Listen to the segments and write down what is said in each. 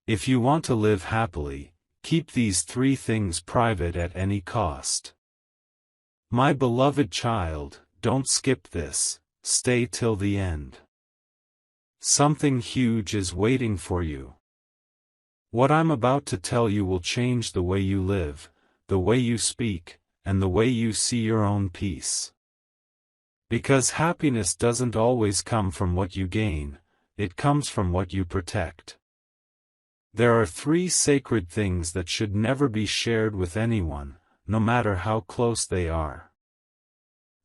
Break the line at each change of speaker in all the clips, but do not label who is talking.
If you want to live happily, keep these 3 things private at any cost. My beloved child, don't skip this, stay till the end. Something huge is waiting for you. What I'm about to tell you will change the way you live, the way you speak, and the way you see your own peace. Because happiness doesn't always come from what you gain, it comes from what you protect. There are 3 sacred things that should never be shared with anyone, no matter how close they are.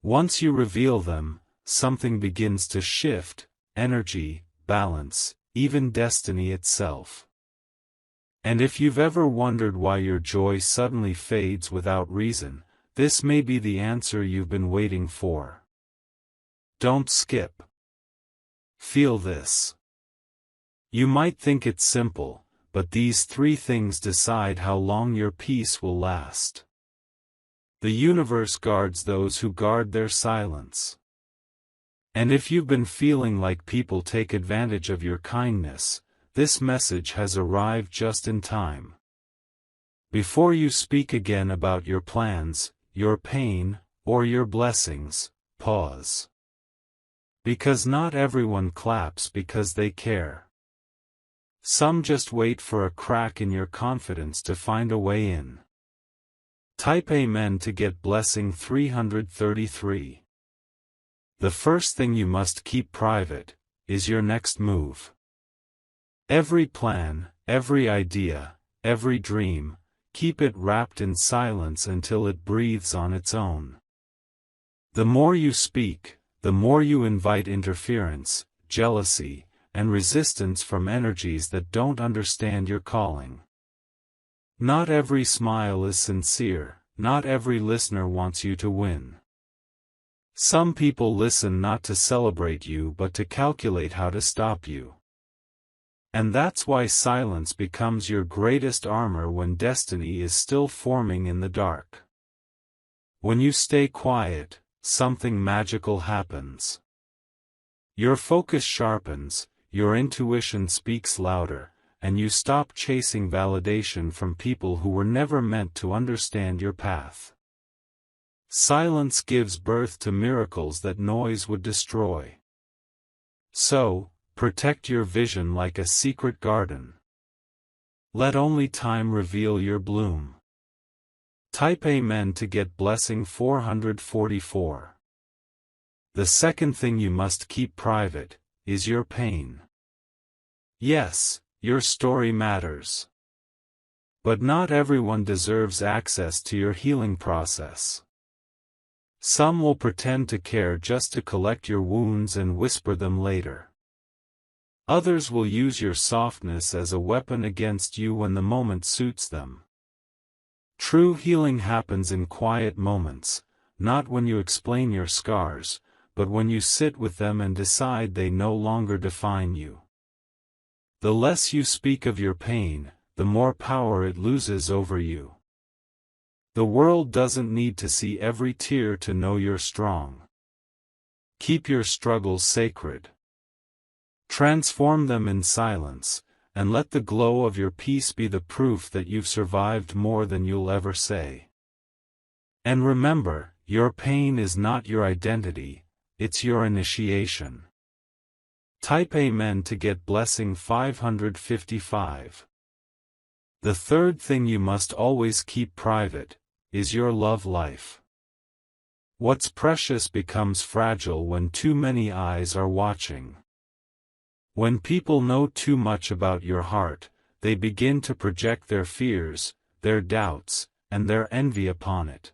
Once you reveal them, something begins to shift: energy, balance, even destiny itself. And if you've ever wondered why your joy suddenly fades without reason, this may be the answer you've been waiting for. Don't skip. Feel this. You might think it's simple, but these 3 things decide how long your peace will last. The universe guards those who guard their silence. And if you've been feeling like people take advantage of your kindness, this message has arrived just in time. Before you speak again about your plans, your pain, or your blessings, pause. Because not everyone claps because they care. Some just wait for a crack in your confidence to find a way in. Type Amen to get blessing 333. The first thing you must keep private is your next move. Every plan, every idea, every dream, keep it wrapped in silence until it breathes on its own. The more you speak, the more you invite interference, jealousy, and resistance from energies that don't understand your calling. Not every smile is sincere, not every listener wants you to win. Some people listen not to celebrate you but to calculate how to stop you. And that's why silence becomes your greatest armor when destiny is still forming in the dark. When you stay quiet, something magical happens. Your focus sharpens, your intuition speaks louder, and you stop chasing validation from people who were never meant to understand your path. Silence gives birth to miracles that noise would destroy. So, protect your vision like a secret garden. Let only time reveal your bloom. Type Amen to get blessing 444. The second thing you must keep private is your pain. Yes, your story matters. But not everyone deserves access to your healing process. Some will pretend to care just to collect your wounds and whisper them later. Others will use your softness as a weapon against you when the moment suits them. True healing happens in quiet moments, not when you explain your scars, but when you sit with them and decide they no longer define you. The less you speak of your pain, the more power it loses over you. The world doesn't need to see every tear to know you're strong. Keep your struggles sacred. Transform them in silence, and let the glow of your peace be the proof that you've survived more than you'll ever say. And remember, your pain is not your identity, it's your initiation. Type Amen to get blessing 555. The third thing you must always keep private is your love life. What's precious becomes fragile when too many eyes are watching. When people know too much about your heart, they begin to project their fears, their doubts, and their envy upon it.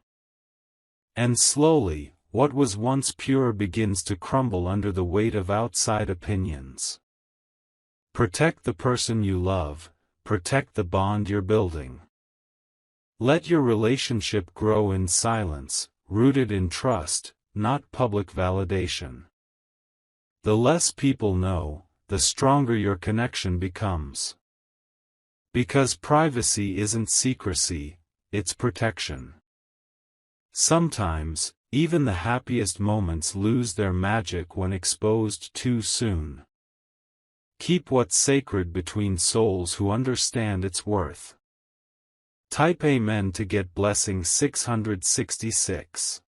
And slowly, what was once pure begins to crumble under the weight of outside opinions. Protect the person you love, protect the bond you're building. Let your relationship grow in silence, rooted in trust, not public validation. The less people know, the stronger your connection becomes. Because privacy isn't secrecy, it's protection. Sometimes, even the happiest moments lose their magic when exposed too soon. Keep what's sacred between souls who understand its worth. Type Amen to get blessing 666.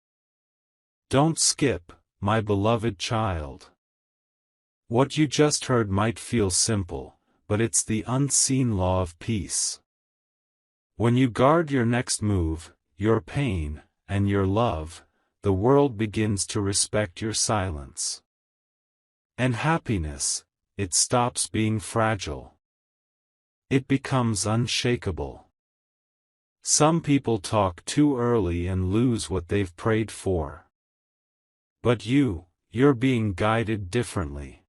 Don't skip, my beloved child. What you just heard might feel simple, but it's the unseen law of peace. When you guard your next move, your pain, and your love, the world begins to respect your silence. And happiness, it stops being fragile. It becomes unshakable. Some people talk too early and lose what they've prayed for. But you're being guided differently.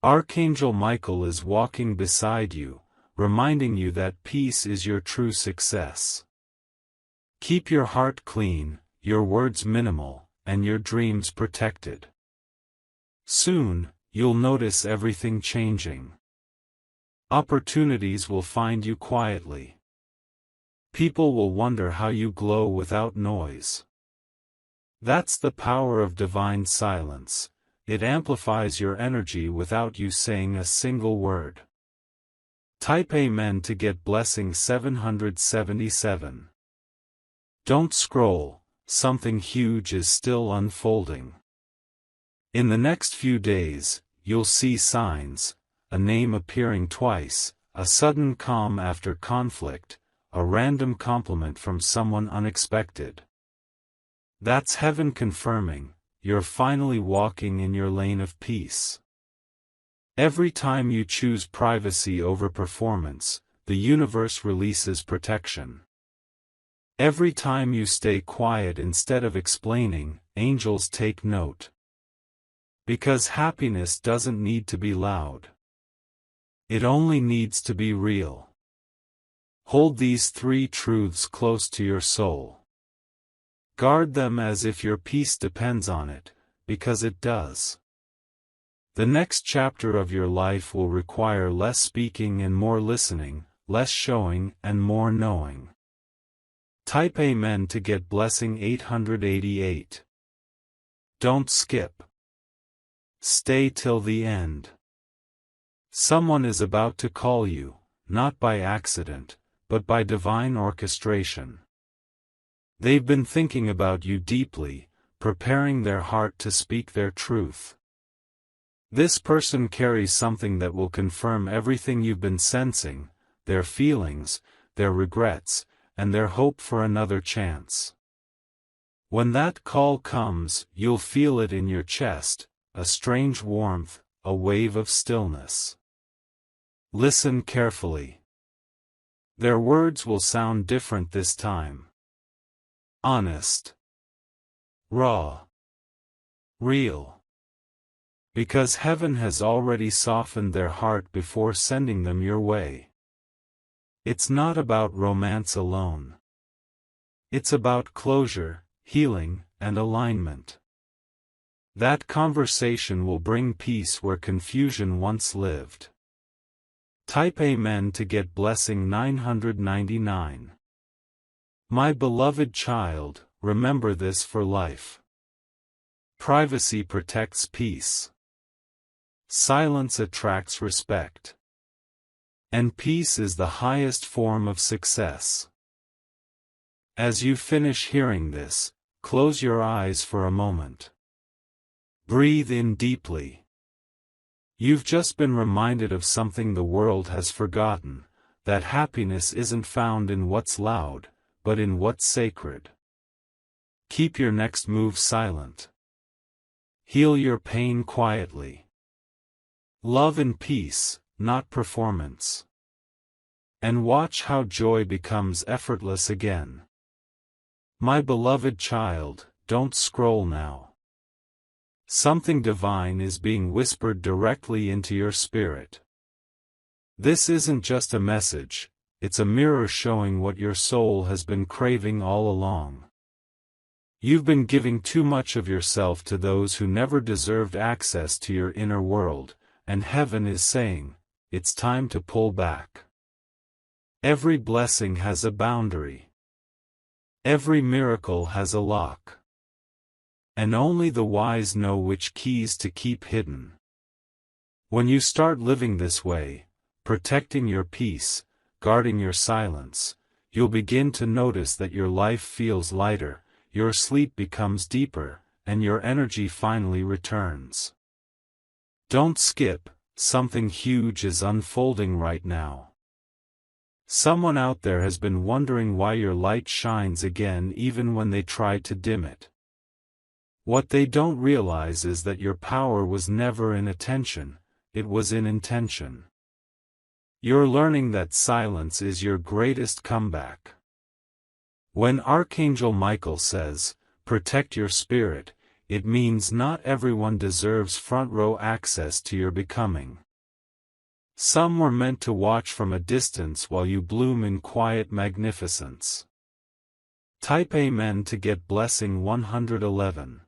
Archangel Michael is walking beside you, reminding you that peace is your true success. Keep your heart clean, your words minimal, and your dreams protected. Soon, you'll notice everything changing. Opportunities will find you quietly. People will wonder how you glow without noise. That's the power of divine silence. It amplifies your energy without you saying a single word. Type Amen to get blessing 777. Don't scroll, something huge is still unfolding. In the next few days, you'll see signs, a name appearing twice, a sudden calm after conflict, a random compliment from someone unexpected. That's heaven confirming, you're finally walking in your lane of peace. Every time you choose privacy over performance, the universe releases protection. Every time you stay quiet instead of explaining, angels take note. Because happiness doesn't need to be loud. It only needs to be real. Hold these three truths close to your soul. Guard them as if your peace depends on it, because it does. The next chapter of your life will require less speaking and more listening, less showing and more knowing. Type Amen to get blessing 888. Don't skip. Stay till the end. Someone is about to call you, not by accident, but by divine orchestration. They've been thinking about you deeply, preparing their heart to speak their truth. This person carries something that will confirm everything you've been sensing, their feelings, their regrets, and their hope for another chance. When that call comes, you'll feel it in your chest, a strange warmth, a wave of stillness. Listen carefully. Their words will sound different this time. Honest. Raw. Real. Because heaven has already softened their heart before sending them your way. It's not about romance alone. It's about closure, healing, and alignment. That conversation will bring peace where confusion once lived. Type Amen to get blessing 999. My beloved child, remember this for life. Privacy protects peace. Silence attracts respect. And peace is the highest form of success. As you finish hearing this, close your eyes for a moment. Breathe in deeply. You've just been reminded of something the world has forgotten, that happiness isn't found in what's loud, but in what's sacred. Keep your next move silent. Heal your pain quietly. Love in peace, not performance. And watch how joy becomes effortless again. My beloved child, don't scroll now. Something divine is being whispered directly into your spirit. This isn't just a message, it's a mirror showing what your soul has been craving all along. You've been giving too much of yourself to those who never deserved access to your inner world, and heaven is saying, it's time to pull back. Every blessing has a boundary. Every miracle has a lock. And only the wise know which keys to keep hidden. When you start living this way, protecting your peace, guarding your silence, you'll begin to notice that your life feels lighter, your sleep becomes deeper, and your energy finally returns. Don't skip, something huge is unfolding right now. Someone out there has been wondering why your light shines again even when they try to dim it. What they don't realize is that your power was never in attention, it was in intention. You're learning that silence is your greatest comeback. When Archangel Michael says, "Protect your spirit," it means not everyone deserves front-row access to your becoming. Some were meant to watch from a distance while you bloom in quiet magnificence. Type Amen to get blessing 111.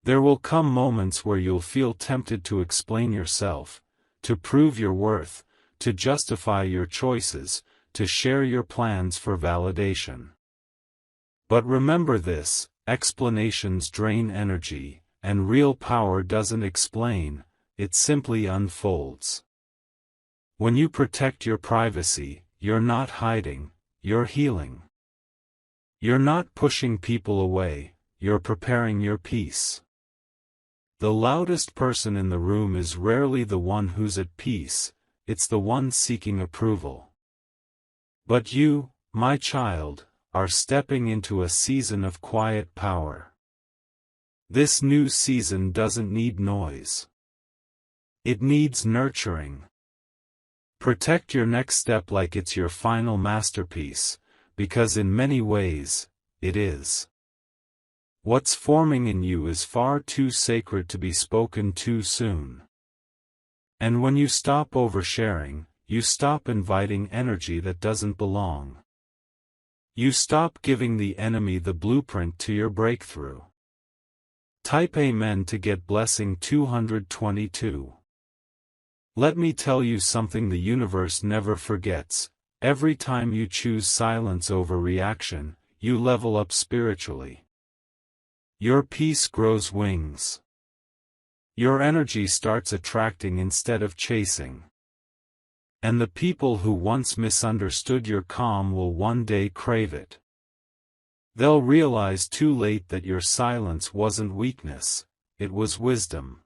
There will come moments where you'll feel tempted to explain yourself, to prove your worth, to justify your choices, to share your plans for validation. But remember this, explanations drain energy, and real power doesn't explain, it simply unfolds. When you protect your privacy, you're not hiding, you're healing. You're not pushing people away, you're preparing your peace. The loudest person in the room is rarely the one who's at peace, it's the one seeking approval. But you, my child, are stepping into a season of quiet power. This new season doesn't need noise. It needs nurturing. Protect your next step like it's your final masterpiece, because in many ways, it is. What's forming in you is far too sacred to be spoken too soon. And when you stop oversharing, you stop inviting energy that doesn't belong. You stop giving the enemy the blueprint to your breakthrough. Type Amen to get blessing 222. Let me tell you something the universe never forgets. Every time you choose silence over reaction, you level up spiritually. Your peace grows wings. Your energy starts attracting instead of chasing. And the people who once misunderstood your calm will one day crave it. They'll realize too late that your silence wasn't weakness, it was wisdom.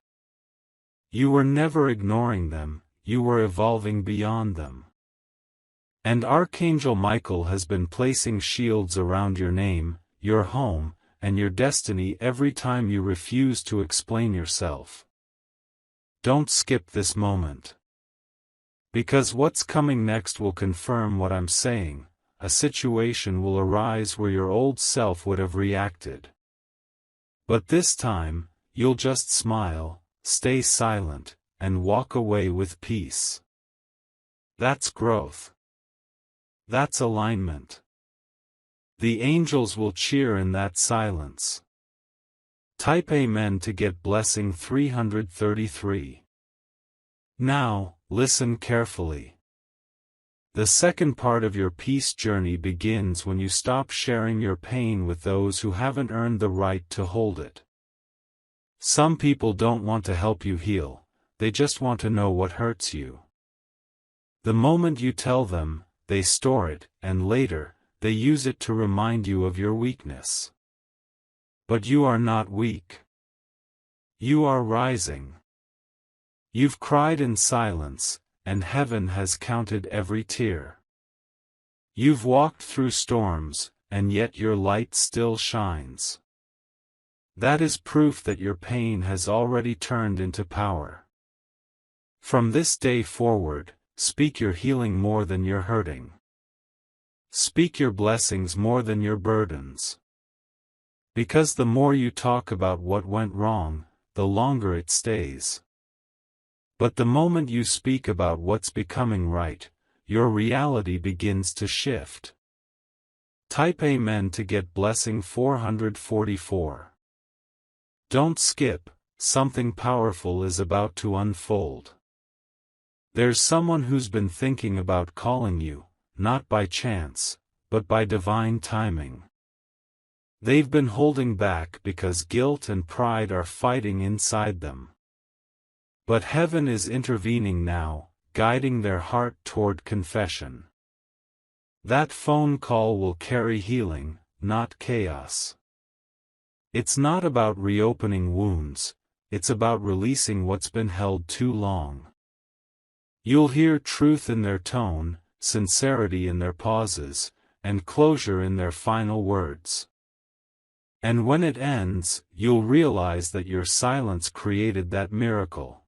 You were never ignoring them, you were evolving beyond them. And Archangel Michael has been placing shields around your name, your home, and your destiny every time you refuse to explain yourself. Don't skip this moment. Because what's coming next will confirm what I'm saying, a situation will arise where your old self would have reacted. But this time, you'll just smile, stay silent, and walk away with peace. That's growth. That's alignment. The angels will cheer in that silence. Type Amen to get blessing 333. Now, listen carefully. The second part of your peace journey begins when you stop sharing your pain with those who haven't earned the right to hold it. Some people don't want to help you heal, they just want to know what hurts you. The moment you tell them, they store it, and later, they use it to remind you of your weakness. But you are not weak. You are rising. You've cried in silence, and heaven has counted every tear. You've walked through storms, and yet your light still shines. That is proof that your pain has already turned into power. From this day forward, speak your healing more than your hurting. Speak your blessings more than your burdens. Because the more you talk about what went wrong, the longer it stays. But the moment you speak about what's becoming right, your reality begins to shift. Type Amen to get blessing 444. Don't skip, something powerful is about to unfold. There's someone who's been thinking about calling you, not by chance, but by divine timing. They've been holding back because guilt and pride are fighting inside them. But heaven is intervening now, guiding their heart toward confession. That phone call will carry healing, not chaos. It's not about reopening wounds, it's about releasing what's been held too long. You'll hear truth in their tone, sincerity in their pauses, and closure in their final words. And when it ends, you'll realize that your silence created that miracle.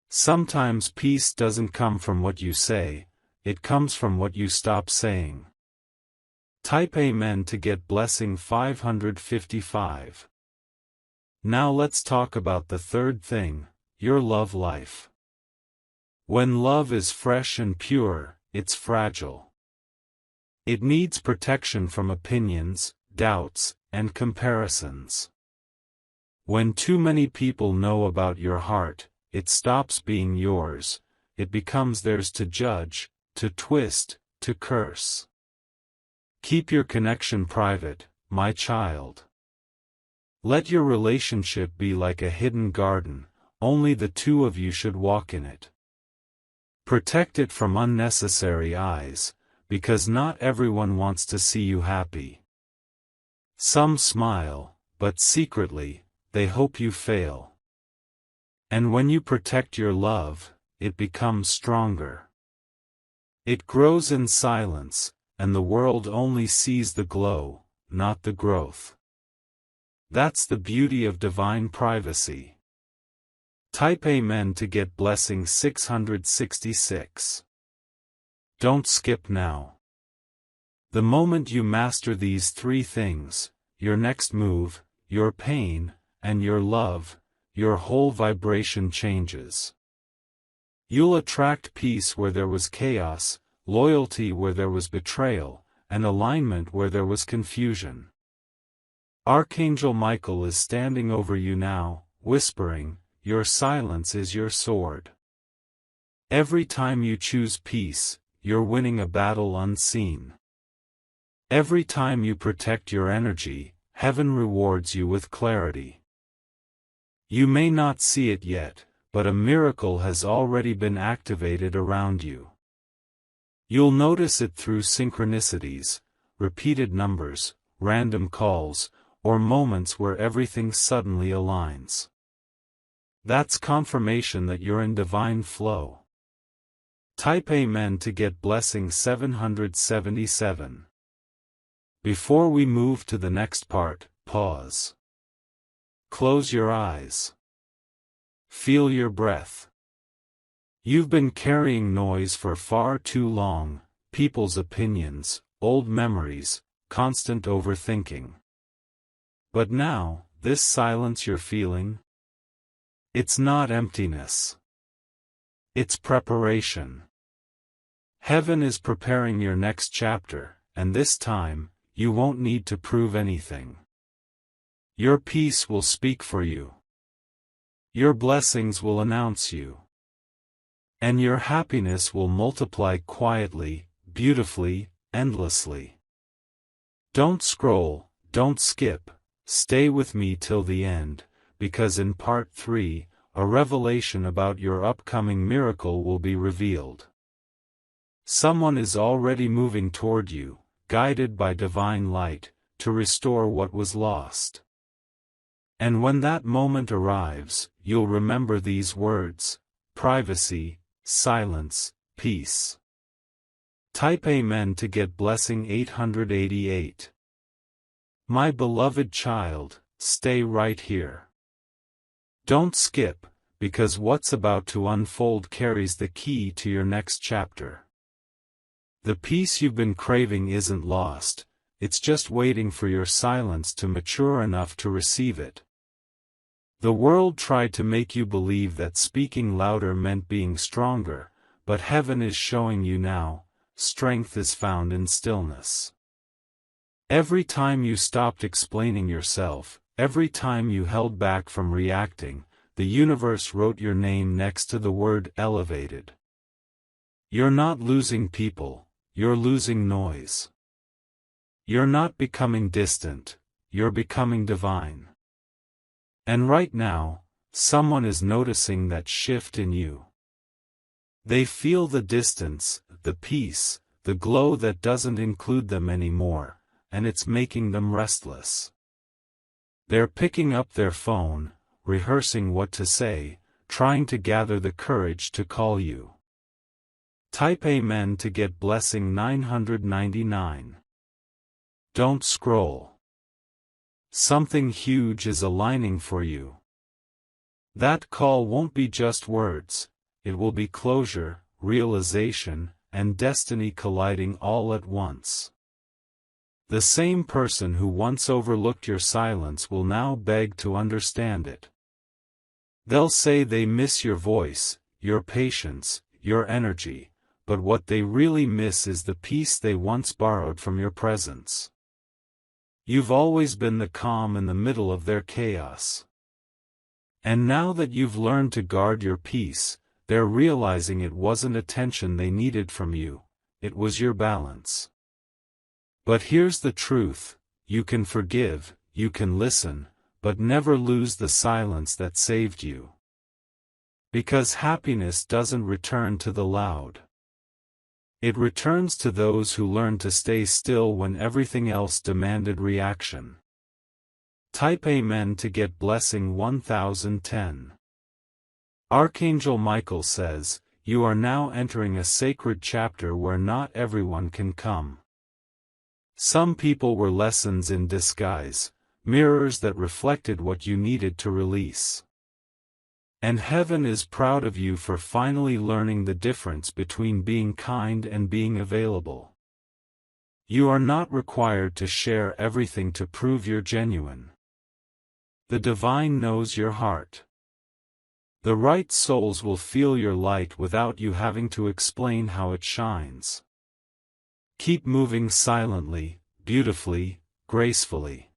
Sometimes peace doesn't come from what you say, it comes from what you stop saying. Type Amen to get blessing 555. Now let's talk about the third thing, your love life. When love is fresh and pure, it's fragile. It needs protection from opinions, doubts, and comparisons. When too many people know about your heart, it stops being yours, it becomes theirs to judge, to twist, to curse. Keep your connection private, my child. Let your relationship be like a hidden garden, only the two of you should walk in it. Protect it from unnecessary eyes, because not everyone wants to see you happy. Some smile, but secretly, they hope you fail. And when you protect your love, it becomes stronger. It grows in silence, and the world only sees the glow, not the growth. That's the beauty of divine privacy. Type Amen to get blessing 666. Don't skip now. The moment you master these three things, your next move, your pain, and your love, your whole vibration changes. You'll attract peace where there was chaos, loyalty where there was betrayal, and alignment where there was confusion. Archangel Michael is standing over you now, whispering, "Your silence is your sword." Every time you choose peace, you're winning a battle unseen. Every time you protect your energy, heaven rewards you with clarity. You may not see it yet, but a miracle has already been activated around you. You'll notice it through synchronicities, repeated numbers, random calls, or moments where everything suddenly aligns. That's confirmation that you're in divine flow. Type Amen to get blessing 777. Before we move to the next part, pause. Close your eyes. Feel your breath. You've been carrying noise for far too long, people's opinions, old memories, constant overthinking. But now, this silence you're feeling? It's not emptiness. It's preparation. Heaven is preparing your next chapter, and this time, you won't need to prove anything. Your peace will speak for you. Your blessings will announce you. And your happiness will multiply quietly, beautifully, endlessly. Don't scroll, don't skip, stay with me till the end, because in part 3, a revelation about your upcoming miracle will be revealed. Someone is already moving toward you, guided by divine light, to restore what was lost. And when that moment arrives, you'll remember these words: privacy, silence, peace. Type Amen to get blessing 888. My beloved child, stay right here. Don't skip, because what's about to unfold carries the key to your next chapter. The peace you've been craving isn't lost, it's just waiting for your silence to mature enough to receive it. The world tried to make you believe that speaking louder meant being stronger, but heaven is showing you now, strength is found in stillness. Every time you stopped explaining yourself, every time you held back from reacting, the universe wrote your name next to the word elevated. You're not losing people, you're losing noise. You're not becoming distant, you're becoming divine. And right now, Someone is noticing that shift in you. They feel the distance, the peace, the glow that doesn't include them anymore, and it's making them restless. They're picking up their phone, rehearsing what to say, trying to gather the courage to call you. Type Amen to get blessing 999. Don't scroll. Something huge is aligning for you. That call won't be just words, it will be closure, realization, and destiny colliding all at once. The same person who once overlooked your silence will now beg to understand it. They'll say they miss your voice, your patience, your energy, but what they really miss is the peace they once borrowed from your presence. You've always been the calm in the middle of their chaos. And now that you've learned to guard your peace, they're realizing it wasn't attention they needed from you, it was your balance. But here's the truth, you can forgive, you can listen, but never lose the silence that saved you. Because happiness doesn't return to the loud. It returns to those who learn to stay still when everything else demanded reaction. Type Amen to get blessing 1010. Archangel Michael says, you are now entering a sacred chapter where not everyone can come. Some people were lessons in disguise, mirrors that reflected what you needed to release. And heaven is proud of you for finally learning the difference between being kind and being available. You are not required to share everything to prove you're genuine. The divine knows your heart. The right souls will feel your light without you having to explain how it shines. Keep moving silently, beautifully, gracefully.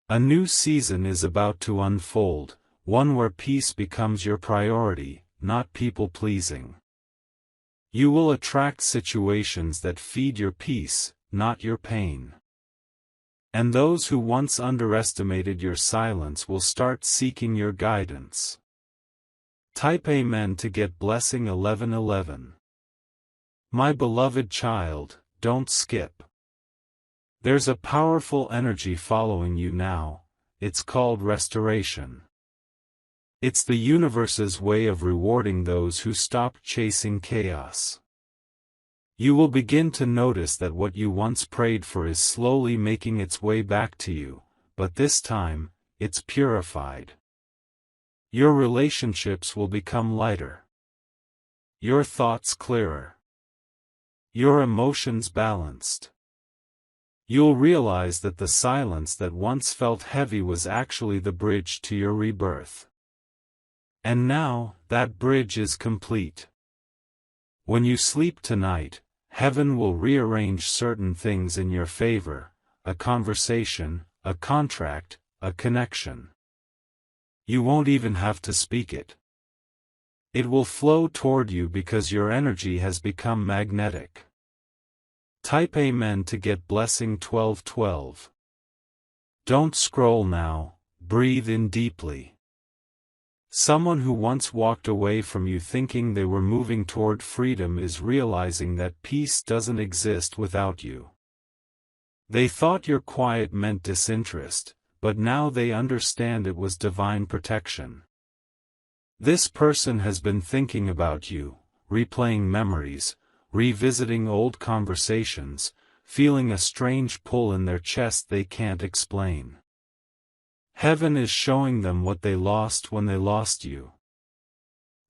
A new season is about to unfold, one where peace becomes your priority, not people-pleasing. You will attract situations that feed your peace, not your pain. And those who once underestimated your silence will start seeking your guidance. Type Amen to get blessing 1111. My beloved child, don't skip. There's a powerful energy following you now, it's called restoration. It's the universe's way of rewarding those who stopped chasing chaos. You will begin to notice that what you once prayed for is slowly making its way back to you, but this time, it's purified. Your relationships will become lighter. Your thoughts clearer. Your emotions balanced. You'll realize that the silence that once felt heavy was actually the bridge to your rebirth. And now, that bridge is complete. When you sleep tonight, heaven will rearrange certain things in your favor, a conversation, a contract, a connection. You won't even have to speak it. It will flow toward you because your energy has become magnetic. Type Amen to get blessing 1212. Don't scroll now, breathe in deeply. Someone who once walked away from you thinking they were moving toward freedom is realizing that peace doesn't exist without you. They thought your quiet meant disinterest, but now they understand it was divine protection. This person has been thinking about you, replaying memories, revisiting old conversations, feeling a strange pull in their chest they can't explain. Heaven is showing them what they lost when they lost you.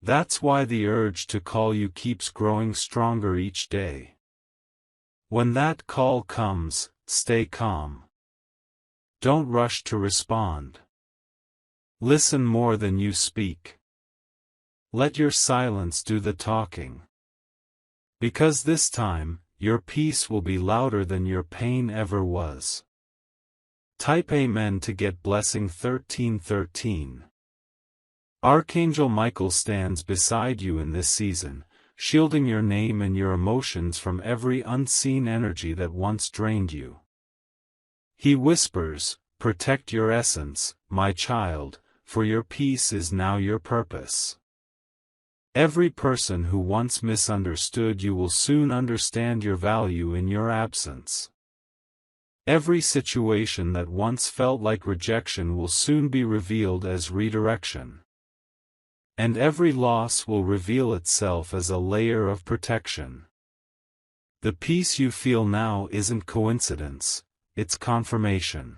That's why the urge to call you keeps growing stronger each day. When that call comes, stay calm. Don't rush to respond. Listen more than you speak. Let your silence do the talking. Because this time, your peace will be louder than your pain ever was. Type Amen to get blessing 1313. Archangel Michael stands beside you in this season, shielding your name and your emotions from every unseen energy that once drained you. He whispers, protect your essence, my child, for your peace is now your purpose. Every person who once misunderstood you will soon understand your value in your absence. Every situation that once felt like rejection will soon be revealed as redirection. And every loss will reveal itself as a layer of protection. The peace you feel now isn't coincidence, it's confirmation.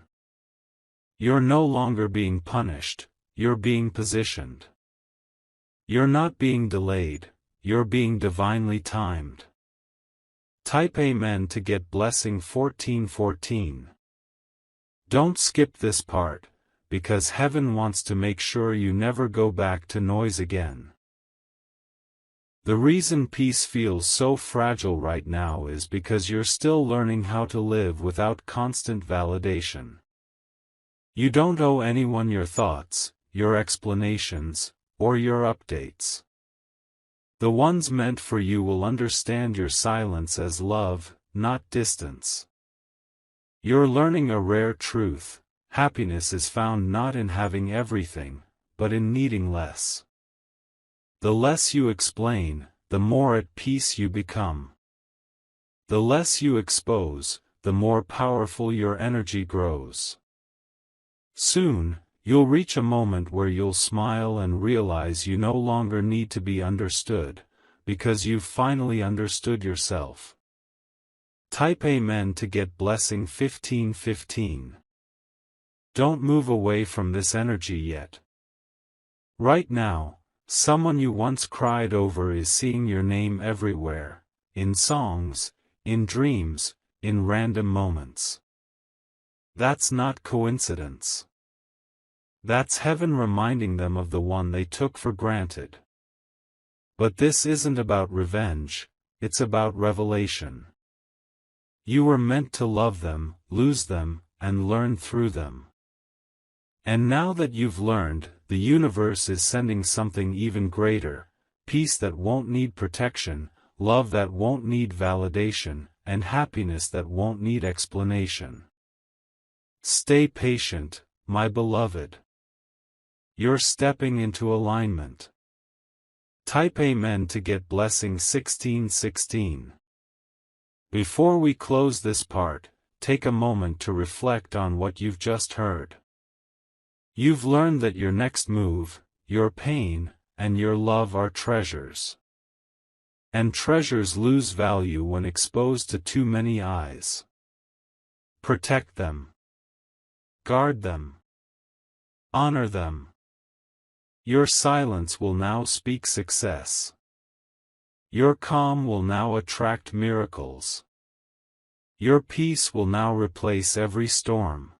You're no longer being punished, you're being positioned. You're not being delayed, you're being divinely timed. Type Amen to get blessing 1414. Don't skip this part, because heaven wants to make sure you never go back to noise again. The reason peace feels so fragile right now is because you're still learning how to live without constant validation. You don't owe anyone your thoughts, your explanations, or your updates. The ones meant for you will understand your silence as love, not distance. You're learning a rare truth: happiness is found not in having everything, but in needing less. The less you explain, the more at peace you become. The less you expose, the more powerful your energy grows. Soon, you'll reach a moment where you'll smile and realize you no longer need to be understood, because you've finally understood yourself. Type Amen to get blessing 1515. Don't move away from this energy yet. Right now, someone you once cried over is seeing your name everywhere, in songs, in dreams, in random moments. That's not coincidence. That's heaven reminding them of the one they took for granted. But this isn't about revenge, it's about revelation. You were meant to love them, lose them, and learn through them. And now that you've learned, the universe is sending something even greater: peace that won't need protection, love that won't need validation, and happiness that won't need explanation. Stay patient, my beloved. You're stepping into alignment. Type Amen to get blessing 1616. Before we close this part, take a moment to reflect on what you've just heard. You've learned that your next move, your pain, and your love are treasures. And treasures lose value when exposed to too many eyes. Protect them. Guard them. Honor them. Your silence will now speak success. Your calm will now attract miracles. Your peace will now replace every storm.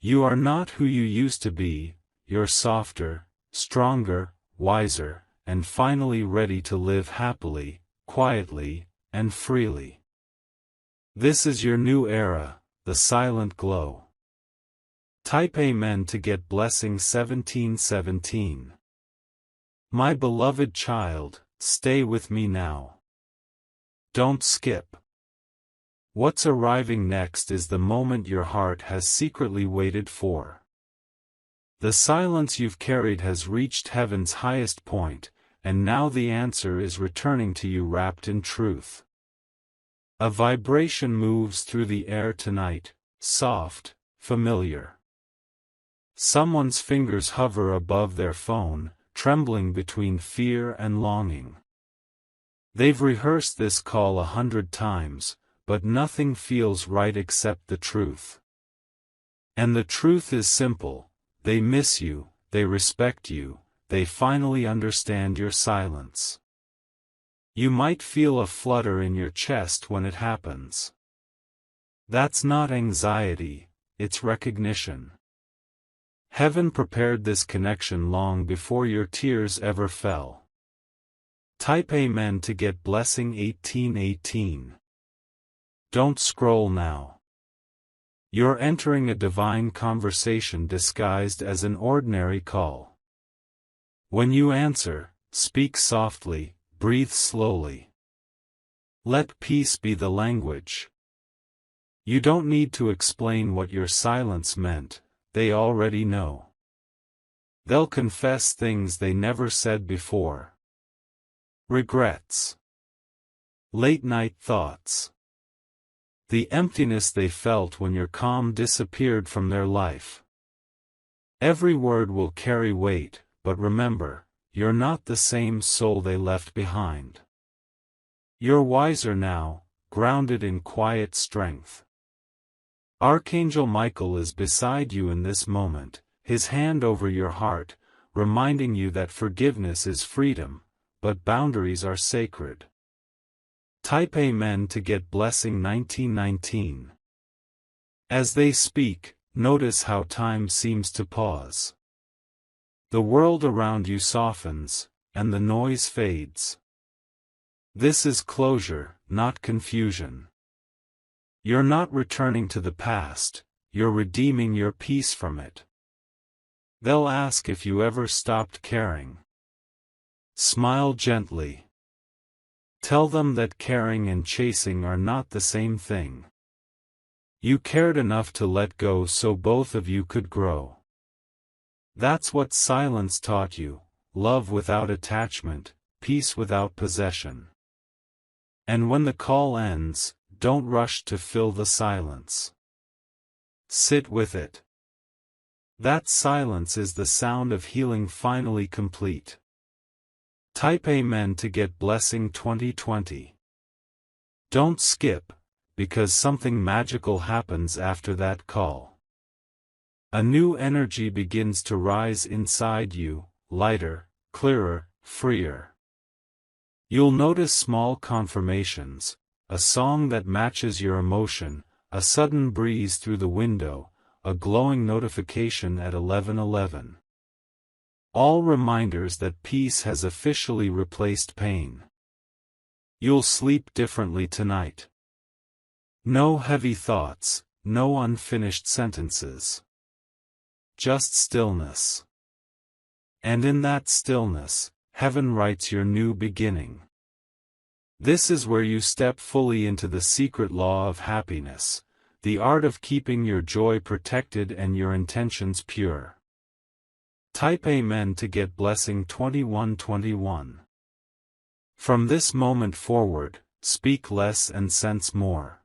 You are not who you used to be, you're softer, stronger, wiser, and finally ready to live happily, quietly, and freely. This is your new era, the silent glow. Type Amen to get blessing 1717. My beloved child, stay with me now. Don't skip. What's arriving next is the moment your heart has secretly waited for. The silence you've carried has reached heaven's highest point, and now the answer is returning to you wrapped in truth. A vibration moves through the air tonight, soft, familiar. Someone's fingers hover above their phone, trembling between fear and longing. They've rehearsed this call 100 times, but nothing feels right except the truth. And the truth is simple: they miss you, they respect you, they finally understand your silence. You might feel a flutter in your chest when it happens. That's not anxiety, it's recognition. Heaven prepared this connection long before your tears ever fell. Type Amen to get blessing 1818. Don't scroll now. You're entering a divine conversation disguised as an ordinary call. When you answer, speak softly, breathe slowly. Let peace be the language. You don't need to explain what your silence meant, they already know. They'll confess things they never said before. Regrets. Late-night thoughts. The emptiness they felt when your calm disappeared from their life. Every word will carry weight, but remember, you're not the same soul they left behind. You're wiser now, grounded in quiet strength. Archangel Michael is beside you in this moment, his hand over your heart, reminding you that forgiveness is freedom, but boundaries are sacred. Type Amen to get blessing 1919. As they speak, notice how time seems to pause. The world around you softens, and the noise fades. This is closure, not confusion. You're not returning to the past, you're redeeming your peace from it. They'll ask if you ever stopped caring. Smile gently. Tell them that caring and chasing are not the same thing. You cared enough to let go so both of you could grow. That's what silence taught you, love without attachment, peace without possession. And when the call ends, don't rush to fill the silence. Sit with it. That silence is the sound of healing finally complete. Type Amen to get blessing 2020. Don't skip, because something magical happens after that call. A new energy begins to rise inside you, lighter, clearer, freer. You'll notice small confirmations, a song that matches your emotion, a sudden breeze through the window, a glowing notification at 11:11. All reminders that peace has officially replaced pain. You'll sleep differently tonight. No heavy thoughts, no unfinished sentences. Just stillness. And in that stillness, heaven writes your new beginning. This is where you step fully into the secret law of happiness, the art of keeping your joy protected and your intentions pure. Type Amen to get blessing 2121. From this moment forward, speak less and sense more.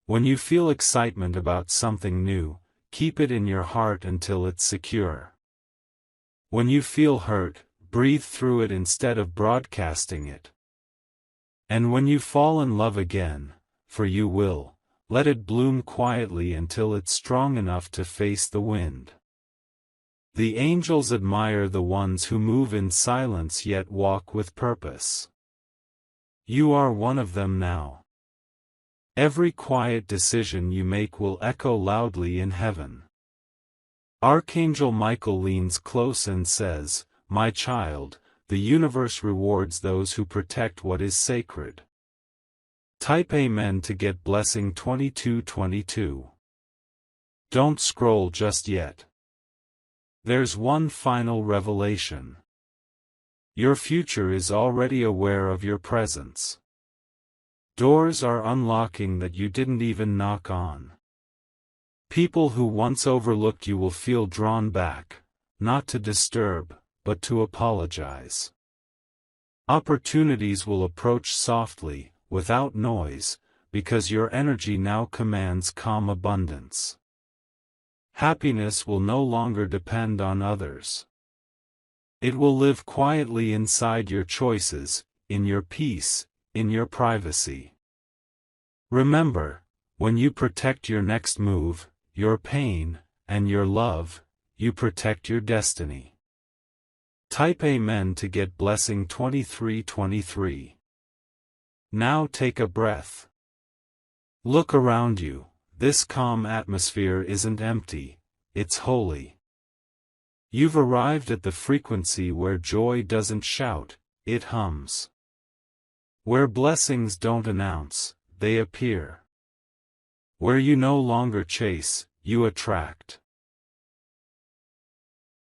When you feel excitement about something new, keep it in your heart until it's secure. When you feel hurt, breathe through it instead of broadcasting it. And when you fall in love again, for you will, let it bloom quietly until it's strong enough to face the wind. The angels admire the ones who move in silence yet walk with purpose. You are one of them now. Every quiet decision you make will echo loudly in heaven. Archangel Michael leans close and says, "My child, the universe rewards those who protect what is sacred." Type Amen to get blessing 2222. Don't scroll just yet. There's one final revelation. Your future is already aware of your presence. Doors are unlocking that you didn't even knock on. People who once overlooked you will feel drawn back, not to disturb, but to apologize. Opportunities will approach softly, without noise, because your energy now commands calm abundance. Happiness will no longer depend on others. It will live quietly inside your choices, in your peace, in your privacy. Remember, when you protect your next move, your pain, and your love, you protect your destiny. Type Amen to get blessing 2323. Now take a breath. Look around you, this calm atmosphere isn't empty, it's holy. You've arrived at the frequency where joy doesn't shout, it hums. Where blessings don't announce, they appear. Where you no longer chase, you attract.